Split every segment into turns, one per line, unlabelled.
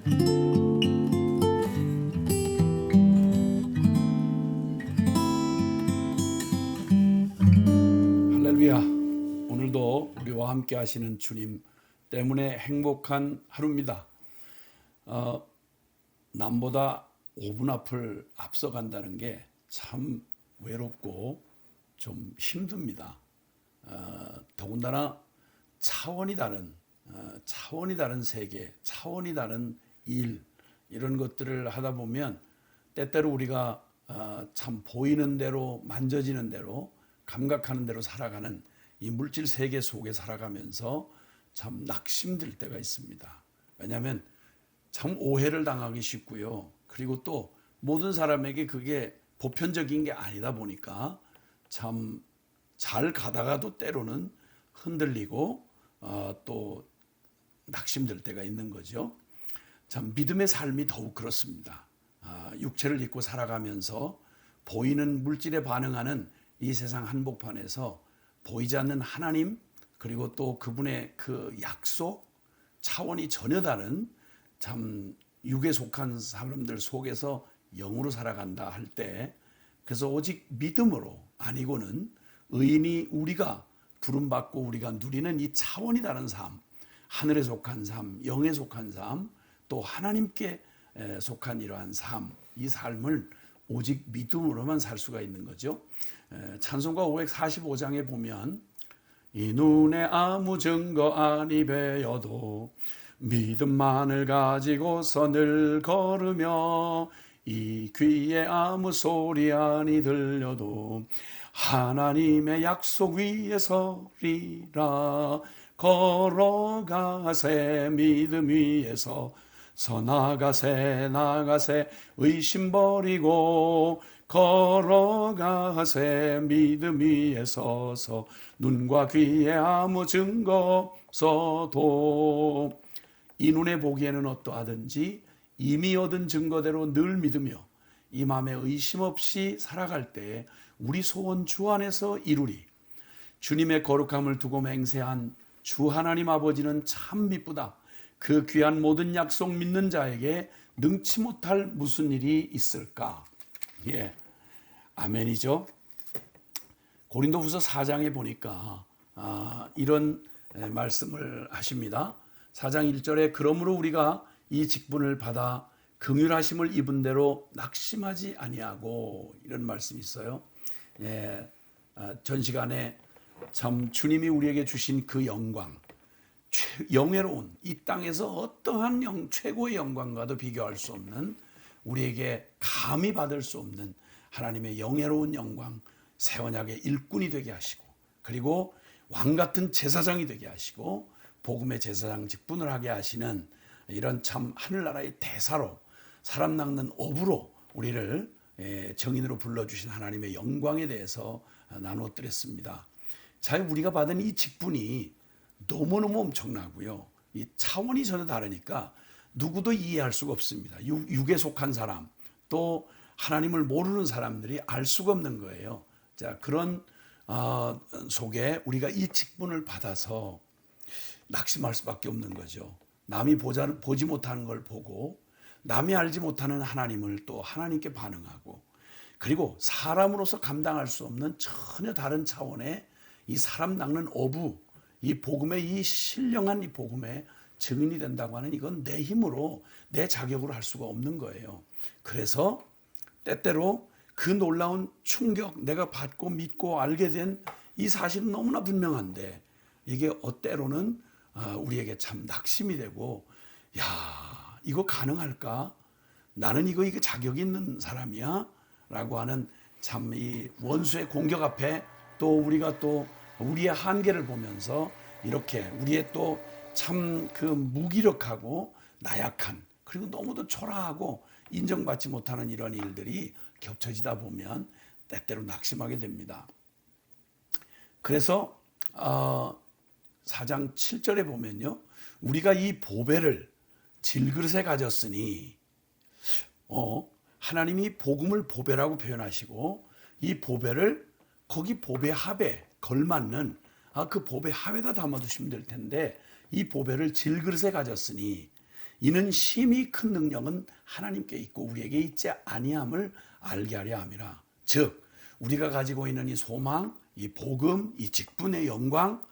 할렐루야. 오늘도 우리와 함께 하시는 주님 때문에 행복한 하루입니다. 남보다 5분 앞을 앞서간다는 게 참 외롭고 좀 힘듭니다. 더군다나 차원이 다른 세계, 차원이 다른 일, 이런 것들을 하다 보면 때때로 우리가 참 보이는 대로, 만져지는 대로, 감각하는 대로 살아가는 이 물질 세계 속에 살아가면서 참 낙심될 때가 있습니다. 왜냐하면 참 오해를 당하기 쉽고요. 그리고 또 모든 사람에게 그게 보편적인 게 아니다 보니까 참 잘 가다가도 때로는 흔들리고 또 낙심될 때가 있는 거죠. 참 믿음의 삶이 더욱 그렇습니다. 육체를 입고 살아가면서 보이는 물질에 반응하는 이 세상 한복판에서 보이지 않는 하나님, 그리고 또 그분의 그 약속, 차원이 전혀 다른 참 육에 속한 사람들 속에서 영으로 살아간다 할 때, 그래서 오직 믿음으로 아니고는 의인이 우리가 부름받고 우리가 누리는 이 차원이 다른 삶, 하늘에 속한 삶, 영에 속한 삶, 또 하나님께 속한 이러한 삶, 이 삶을 오직 믿음으로만 살 수가 있는 거죠. 찬송가 545장에 보면 이 눈에 아무 증거 아니 배어도 믿음만을 가지고서 늘 걸으며 이 귀에 아무 소리 아니 들려도 하나님의 약속 위에 서리라. 걸어가세 믿음 위에서 나가세 의심 버리고 걸어가세 믿음 위에 서서 눈과 귀에 아무 증거 없어도 이 눈에 보기에는 어떠하든지 이미 얻은 증거대로 늘 믿으며 이 마음에 의심 없이 살아갈 때 우리 소원 주 안에서 이루리. 주님의 거룩함을 두고 맹세한 주 하나님 아버지는 참 미쁘다. 그 귀한 모든 약속 믿는 자에게 능치 못할 무슨 일이 있을까? 예, 아멘이죠. 고린도후서 4장에 보니까 이런 말씀을 하십니다. 4장 1절에 그러므로 우리가 이 직분을 받아 긍휼하심을 입은 대로 낙심하지 아니하고, 이런 말씀이 있어요. 예, 전 시간에 참 주님이 우리에게 주신 그 영광, 영예로운 이 땅에서 어떠한 최고의 영광과도 비교할 수 없는, 우리에게 감히 받을 수 없는 하나님의 영예로운 영광, 새 언약의 일꾼이 되게 하시고, 그리고 왕 같은 제사장이 되게 하시고 복음의 제사장 직분을 하게 하시는 이런 참 하늘나라의 대사로, 사람 낚는 어부로 우리를 정인으로 불러주신 하나님의 영광에 대해서 나누어 드렸습니다. 자, 우리가 받은 이 직분이 너무너무 엄청나고요. 이 차원이 전혀 다르니까 누구도 이해할 수가 없습니다. 육에 속한 사람, 또 하나님을 모르는 사람들이 알 수가 없는 거예요. 자, 그런 속에 우리가 이 직분을 받아서 낙심할 수밖에 없는 거죠. 남이 보지 못하는 걸 보고 남이 알지 못하는 하나님을 또 하나님께 반응하고, 그리고 사람으로서 감당할 수 없는 전혀 다른 차원의 이 사람 낚는 어부, 이 복음의 이 신령한 이 복음의 증인이 된다고 하는, 이건 내 힘으로 내 자격으로 할 수가 없는 거예요. 그래서 때때로 그 놀라운 충격, 내가 받고 믿고 알게 된 이 사실은 너무나 분명한데 이게 때로는 우리에게 참 낙심이 되고, 야, 이거 가능할까? 나는 이거 자격이 있는 사람이야? 라고 하는 참 이 원수의 공격 앞에 또 우리가 또 우리의 한계를 보면서 이렇게 우리의 또 참 그 무기력하고 나약한, 그리고 너무도 초라하고 인정받지 못하는 이런 일들이 겹쳐지다 보면 때때로 낙심하게 됩니다. 그래서 4장 7절에 보면요, 우리가 이 보배를 질그릇에 가졌으니, 하나님이 복음을 보배라고 표현하시고 이 보배를 거기 보배 합에 걸맞는 그 보배 합에다 담아두시면 될 텐데, 이 보배를 질그릇에 가졌으니 이는 심히 큰 능력은 하나님께 있고 우리에게 있지 아니함을 알게 하려 함이라. 즉 우리가 가지고 있는 이 소망, 이 복음, 이 직분의 영광,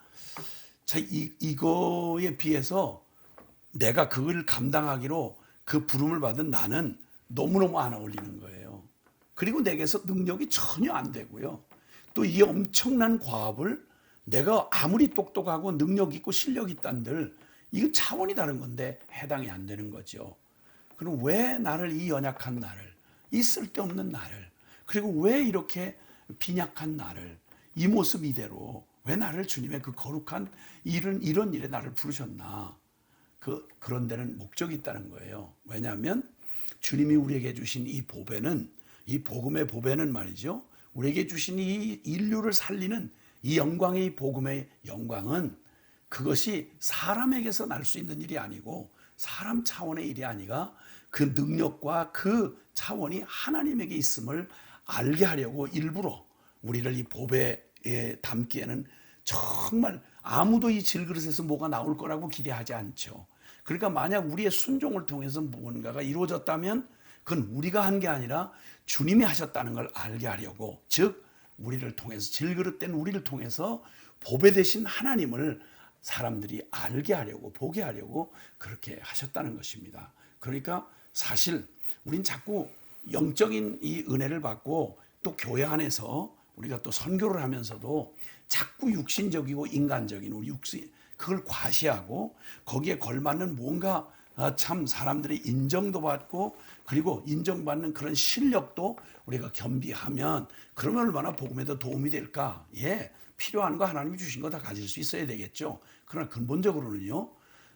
이거에 비해서 내가 그걸 감당하기로 그 부름을 받은 나는 너무너무 안 어울리는 거예요. 그리고 내게서 능력이 전혀 안 되고요. 또 이 엄청난 과업을 내가 아무리 똑똑하고 능력 있고 실력 있단들 이건 차원이 다른 건데 해당이 안 되는 거죠. 그럼 왜 나를, 이 연약한 나를, 이 쓸데없는 나를, 그리고 왜 이렇게 빈약한 나를, 이 모습 이대로 왜 나를 주님의 그 거룩한 이런 일에 나를 부르셨나? 그런 데는 목적이 있다는 거예요. 왜냐하면 주님이 우리에게 주신 이 보배는, 이 복음의 보배는 말이죠, 우리에게 주신 이 인류를 살리는 이 영광의, 이 복음의 영광은 그것이 사람에게서 날 수 있는 일이 아니고 사람 차원의 일이 아니라 그 능력과 그 차원이 하나님에게 있음을 알게 하려고 일부러 우리를 이 보배에 담기에는 정말 아무도 이 질그릇에서 뭐가 나올 거라고 기대하지 않죠. 그러니까 만약 우리의 순종을 통해서 무언가가 이루어졌다면 그건 우리가 한 게 아니라 주님이 하셨다는 걸 알게 하려고, 즉 우리를 통해서, 질그릇된 우리를 통해서 보배 되신 하나님을 사람들이 알게 하려고, 보게 하려고 그렇게 하셨다는 것입니다. 그러니까 사실 우린 자꾸 영적인 이 은혜를 받고 또 교회 안에서 우리가 또 선교를 하면서도 자꾸 육신적이고 인간적인 우리 육신, 그걸 과시하고 거기에 걸맞는 뭔가 참 사람들의 인정도 받고 그리고 인정받는 그런 실력도 우리가 겸비하면 그러면 얼마나 복음에도 도움이 될까? 예, 필요한 거 하나님이 주신 거 다 가질 수 있어야 되겠죠. 그러나 근본적으로는요,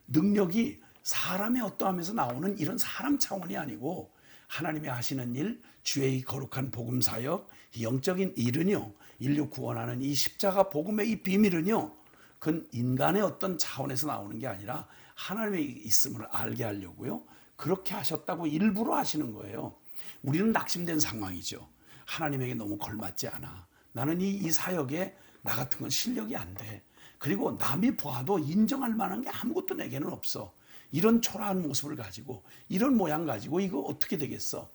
능력이 사람의 어떠함에서 나오는 이런 사람 차원이 아니고 하나님이 하시는 일, 주의 거룩한 복음 사역, 이 영적인 일은요, 인류 구원하는 이 십자가 복음의 이 비밀은요, 그건 인간의 어떤 차원에서 나오는 게 아니라 하나님의 있음을 알게 하려고요, 그렇게 하셨다고 일부러 하시는 거예요. 우리는 낙심된 상황이죠. 하나님에게 너무 걸맞지 않아. 나는 이 사역에 나 같은 건 실력이 안 돼. 그리고 남이 봐도 인정할 만한 게 아무것도 내게는 없어. 이런 초라한 모습을 가지고, 이런 모양 가지고 이거 어떻게 되겠어?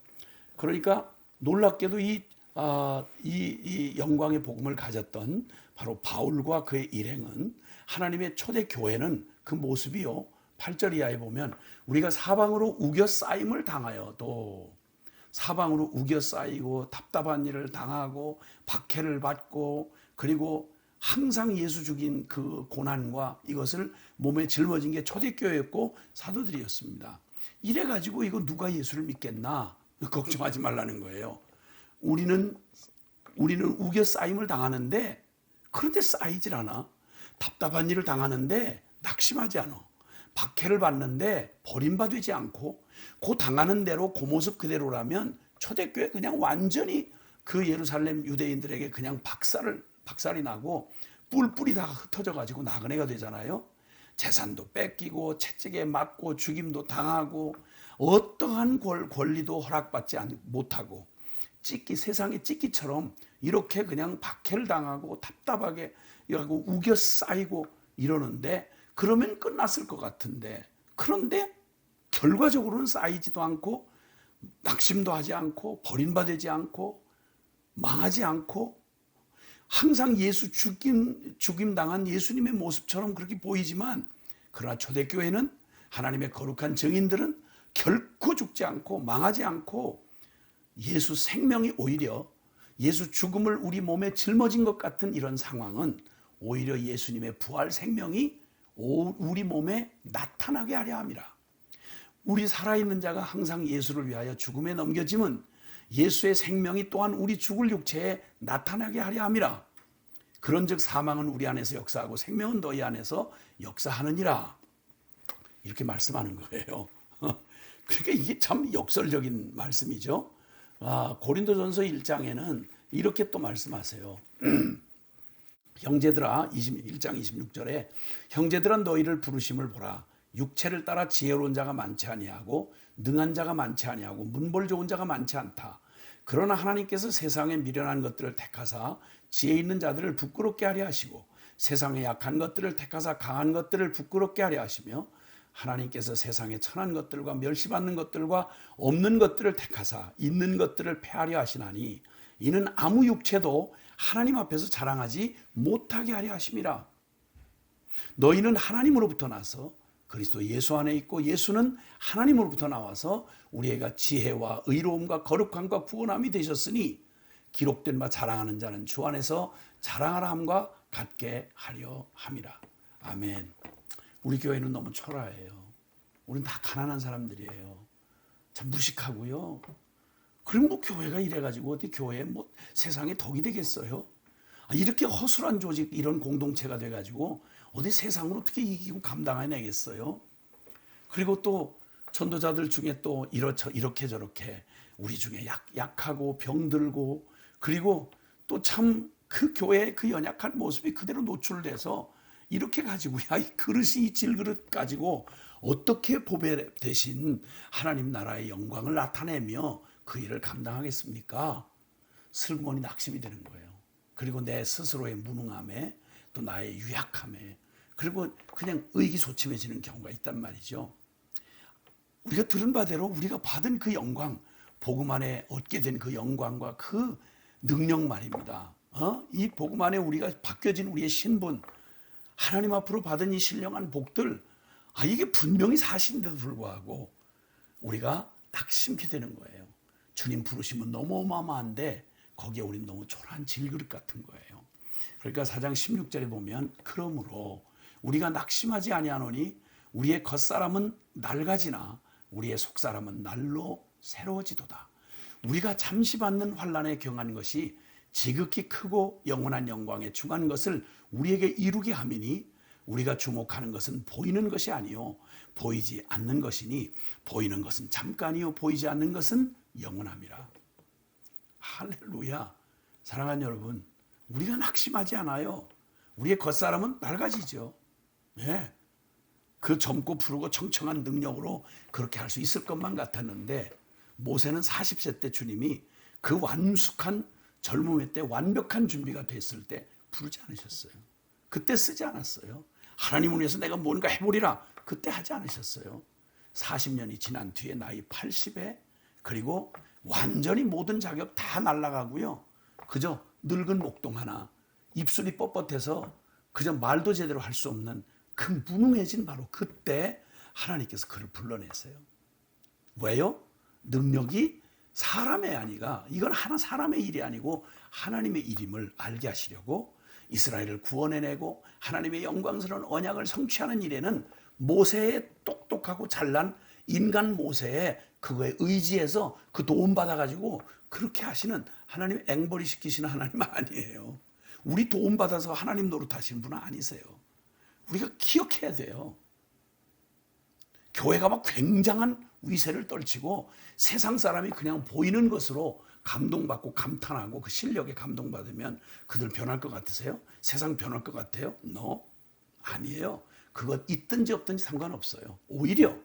그러니까 놀랍게도 이 영광의 복음을 가졌던 바로 바울과 그의 일행은, 하나님의 초대 교회는 그 모습이요, 8절 이하에 보면 우리가 사방으로 우겨싸임을 당하여, 또 사방으로 우겨싸이고 답답한 일을 당하고 박해를 받고 그리고 항상 예수 죽인 그 고난과 이것을 몸에 짊어진 게 초대교회였고 사도들이었습니다. 이래가지고 이거 누가 예수를 믿겠나? 걱정하지 말라는 거예요. 우리는 우겨싸임을 당하는데, 그런데 쌓이질 않아. 답답한 일을 당하는데 낙심하지 않아. 박해를 받는데 버림받지 않고, 그 당하는 대로 그 모습 그대로라면 초대교회 그냥 완전히 그 예루살렘 유대인들에게 그냥 박살이 나고 뿔뿔이 다 흩어져 가지고 나그네가 되잖아요. 재산도 뺏기고 채찍에 맞고 죽임도 당하고 어떠한 권리도 허락받지 못하고 세상의 찌끼처럼 이렇게 그냥 박해를 당하고 답답하게 하고 우겨 쌓이고 이러는데, 그러면 끝났을 것 같은데, 그런데 결과적으로는 쌓이지도 않고 낙심도 하지 않고 버림받지 않고 망하지 않고 항상 예수 죽임 당한 예수님의 모습처럼 그렇게 보이지만, 그러나 초대교회는, 하나님의 거룩한 증인들은 결코 죽지 않고 망하지 않고 예수 생명이, 오히려 예수 죽음을 우리 몸에 짊어진 것 같은 이런 상황은 오히려 예수님의 부활 생명이 우리 몸에 나타나게 하려 함이라. 우리 살아있는 자가 항상 예수를 위하여 죽음에 넘겨짐은 예수의 생명이 또한 우리 죽을 육체에 나타나게 하려 함이라. 그런즉 사망은 우리 안에서 역사하고 생명은 너희 안에서 역사하느니라. 이렇게 말씀하는 거예요. 그러니까 이게 참 역설적인 말씀이죠. 고린도전서 1장에는 이렇게 또 말씀하세요. 형제들아, 1장 26절에 형제들아 너희를 부르심을 보라. 육체를 따라 지혜로운 자가 많지 아니하고 능한 자가 많지 아니하고 문벌 좋은 자가 많지 않다. 그러나 하나님께서 세상에 미련한 것들을 택하사 지혜 있는 자들을 부끄럽게 하려 하시고 세상에 약한 것들을 택하사 강한 것들을 부끄럽게 하려 하시며 하나님께서 세상에 천한 것들과 멸시받는 것들과 없는 것들을 택하사 있는 것들을 폐하려 하시나니 이는 아무 육체도 하나님 앞에서 자랑하지 못하게 하려 하심이라. 너희는 하나님으로부터 나서 그리스도 예수 안에 있고 예수는 하나님으로부터 나와서 우리가 지혜와 의로움과 거룩함과 구원함이 되셨으니 기록된 바 자랑하는 자는 주 안에서 자랑하라 함과 같게 하려 함이라. 아멘. 우리 교회는 너무 초라해요. 우리는 다 가난한 사람들이에요. 참 무식하고요. 그럼 뭐 교회가 이래가지고 어디 교회에 뭐 세상에 덕이 되겠어요? 이렇게 허술한 조직 이런 공동체가 돼가지고 어디 세상을 어떻게 이기고 감당해내겠어요? 그리고 또 전도자들 중에 또 이렇게 저렇게 우리 중에 약하고 병들고 그리고 또 참 그 교회의 그 연약한 모습이 그대로 노출돼서 이렇게 가지고 이 그릇이 이 질그릇 가지고 어떻게 보배 대신 하나님 나라의 영광을 나타내며 그 일을 감당하겠습니까? 슬그머니 낙심이 되는 거예요. 그리고 내 스스로의 무능함에 또 나의 유약함에 그리고 그냥 의기소침해지는 경우가 있단 말이죠. 우리가 들은 바대로 우리가 받은 그 영광, 복음 안에 얻게 된 그 영광과 그 능력 말입니다. 이 복음 안에 우리가 바뀌어진 우리의 신분, 하나님 앞으로 받은 이 신령한 복들, 이게 분명히 사실인데도 불구하고 우리가 낙심케 되는 거예요. 주님 부르시면 너무 어마어마한데 거기에 우리는 너무 초라한 질그릇 같은 거예요. 그러니까 4장 16절에 보면 그러므로 우리가 낙심하지 아니하노니 우리의 겉사람은 낡아지나 우리의 속사람은 날로 새로워지도다. 우리가 잠시 받는 환난에 경한 것이 지극히 크고 영원한 영광에 중한 것을 우리에게 이루게 함이니 우리가 주목하는 것은 보이는 것이 아니요 보이지 않는 것이니 보이는 것은 잠깐이요 보이지 않는 것은 영원함이라. 할렐루야. 사랑하는 여러분, 우리가 낙심하지 않아요. 우리의 겉사람은 낡아지죠. 예. 그 젊고 푸르고 청청한 능력으로 그렇게 할 수 있을 것만 같았는데 모세는 40세 때 주님이 그 완숙한 젊음의 때 완벽한 준비가 됐을 때 부르지 않으셨어요. 그때 쓰지 않았어요. 하나님을 위해서 내가 뭔가 해보리라 그때 하지 않으셨어요. 40년이 지난 뒤에 나이 80에 그리고 완전히 모든 자격 다 날아가고요. 그저 늙은 목동 하나 입술이 뻣뻣해서 그저 말도 제대로 할 수 없는 그 무능해진 바로 그때 하나님께서 그를 불러내세요. 왜요? 능력이 사람의 아니가 이건 하나 사람의 일이 아니고 하나님의 일임을 알게 하시려고 이스라엘을 구원해내고 하나님의 영광스러운 언약을 성취하는 일에는 모세의 똑똑하고 잘난 인간 모세의 그거에 의지해서 그 도움 받아가지고 그렇게 하시는 하나님 앵벌이 시키시는 하나님 아니에요. 우리 도움 받아서 하나님 노릇하시는 분은 아니세요. 우리가 기억해야 돼요. 교회가 막 굉장한 위세를 떨치고 세상 사람이 그냥 보이는 것으로 감동받고 감탄하고 그 실력에 감동받으면 그들 변할 것 같으세요? 세상 변할 것 같아요? No. 아니에요. 그것 있든지 없든지 상관없어요. 오히려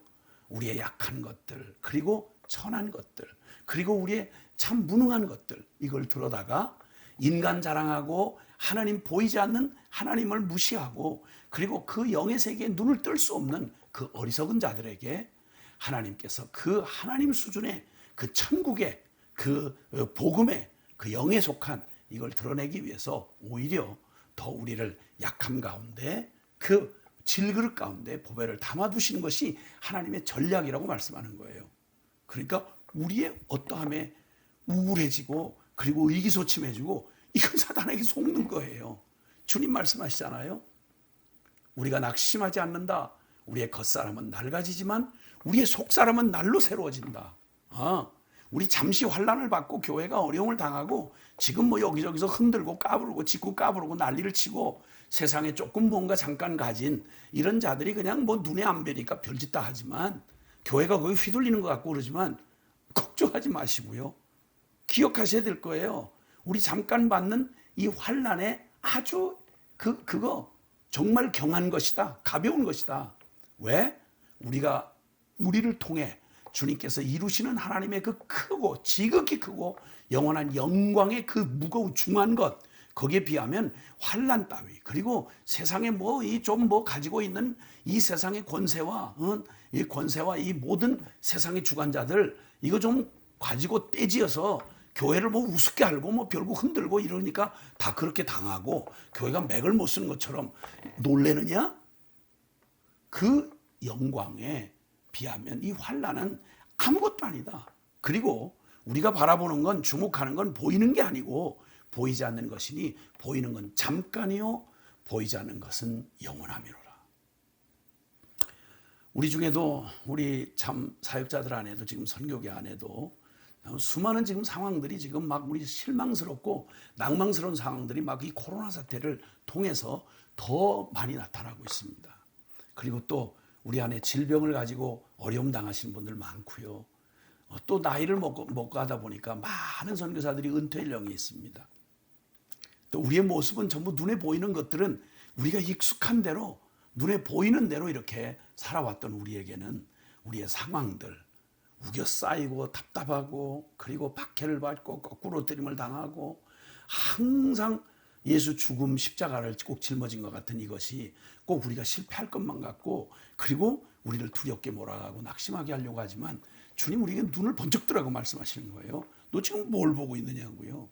우리의 약한 것들 그리고 천한 것들 그리고 우리의 참 무능한 것들 이걸 들어다가 인간 자랑하고 하나님 보이지 않는 하나님을 무시하고 그리고 그 영의 세계에 눈을 뜰 수 없는 그 어리석은 자들에게 하나님께서 그 하나님 수준의 그 천국의 그 복음의 그 영에 속한 이걸 드러내기 위해서 오히려 더 우리를 약함 가운데 그 질그릇 가운데 보배를 담아두시는 것이 하나님의 전략이라고 말씀하는 거예요. 그러니까 우리의 어떠함에 우울해지고 그리고 의기소침해지고 이건 사단에게 속는 거예요. 주님 말씀하시잖아요. 우리가 낙심하지 않는다. 우리의 겉사람은 낡아지지만 우리의 속사람은 날로 새로워진다. 우리 잠시 환난을 받고 교회가 어려움을 당하고 지금 뭐 여기저기서 흔들고 까부르고 짓고 까부르고 난리를 치고 세상에 조금 뭔가 잠깐 가진 이런 자들이 그냥 뭐 눈에 안 뵈니까 별짓 다 하지만 교회가 거기 휘둘리는 것 같고 그러지만 걱정하지 마시고요. 기억하셔야 될 거예요. 우리 잠깐 받는 이 환난에 아주 그거 정말 경한 것이다. 가벼운 것이다. 왜? 우리를 통해 주님께서 이루시는 하나님의 그 크고 지극히 크고 영원한 영광의 그 무거운 중한 것 거기에 비하면 환난 따위, 그리고 세상에 뭐 이 좀 뭐 가지고 있는 이 세상의 권세와 이 권세와 이 모든 세상의 주관자들 이거 좀 가지고 떼지어서 교회를 뭐 우습게 알고 뭐 결국 흔들고 이러니까 다 그렇게 당하고 교회가 맥을 못 쓰는 것처럼 놀래느냐? 그 영광에 비하면 이 환난은 아무것도 아니다. 그리고 우리가 바라보는 건, 주목하는 건 보이는 게 아니고 보이지 않는 것이니 보이는 건 잠깐이요 보이지 않는 것은 영원함이로라. 우리 중에도 우리 참 사역자들 안에도 지금 선교계 안에도 수많은 지금 상황들이 지금 막 우리 실망스럽고 낭망스러운 상황들이 막 이 코로나 사태를 통해서 더 많이 나타나고 있습니다. 그리고 또 우리 안에 질병을 가지고 어려움 당하시는 분들 많고요. 또 나이를 먹고 가다 보니까 많은 선교사들이 은퇴 연령이 있습니다. 또 우리의 모습은 전부 눈에 보이는 것들은 우리가 익숙한 대로 눈에 보이는 대로 이렇게 살아왔던 우리에게는 우리의 상황들, 우겨 쌓이고 답답하고 그리고 박해를 받고 거꾸로 뜨림을 당하고 항상 예수 죽음 십자가를 꼭 짊어진 것 같은 이것이 꼭 우리가 실패할 것만 같고 그리고 우리를 두렵게 몰아가고 낙심하게 하려고 하지만 주님 우리에게 눈을 번쩍 뜨라고 말씀하시는 거예요. 너 지금 뭘 보고 있느냐고요.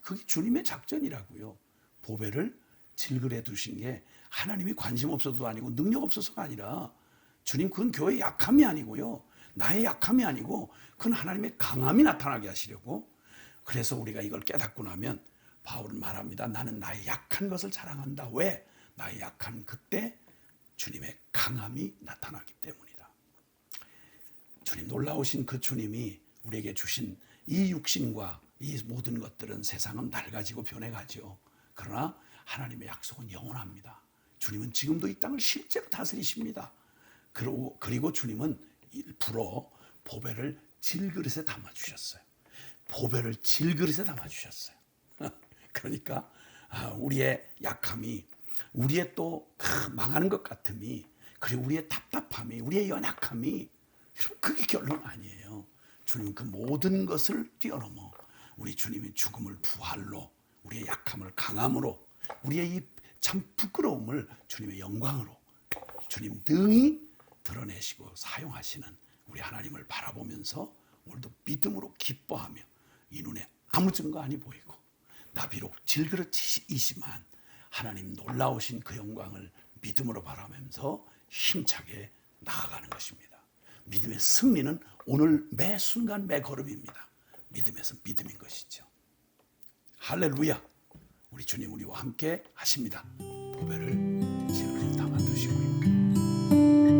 그게 주님의 작전이라고요. 보배를 질그레 두신 게 하나님이 관심 없어도 아니고 능력 없어서가 아니라 주님 그건 교회의 약함이 아니고요. 나의 약함이 아니고 그건 하나님의 강함이 나타나게 하시려고. 그래서 우리가 이걸 깨닫고 나면 바울은 말합니다. 나는 나의 약한 것을 자랑한다. 왜? 나의 약한 그때 주님의 강함이 나타나기 때문이다. 주님 놀라우신 그 주님이 우리에게 주신 이 육신과 이 모든 것들은 세상은 낡아지고 변해가죠. 그러나 하나님의 약속은 영원합니다. 주님은 지금도 이 땅을 실제로 다스리십니다. 그리고 주님은 일부러 보배를 질그릇에 담아주셨어요. 보배를 질그릇에 담아주셨어요. 그러니까 우리의 약함이, 우리의 또 망하는 것 같음이, 그리고 우리의 답답함이, 우리의 연약함이, 그게 결론 아니에요. 주님은 그 모든 것을 뛰어넘어 우리 주님의 죽음을 부활로, 우리의 약함을 강함으로, 우리의 이 참 부끄러움을 주님의 영광으로 주님 등이 드러내시고 사용하시는 우리 하나님을 바라보면서 오늘도 믿음으로 기뻐하며 이 눈에 아무 증거 아니 보이고 나 비록 질그릇이지만 하나님 놀라우신 그 영광을 믿음으로 바라보면서 힘차게 나아가는 것입니다. 믿음의 승리는 오늘 매 순간 매 걸음입니다. 믿음에서 믿음인 것이죠. 할렐루야. 우리 주님 우리와 함께 하십니다. 보배를 질그릇에 담아두시고요.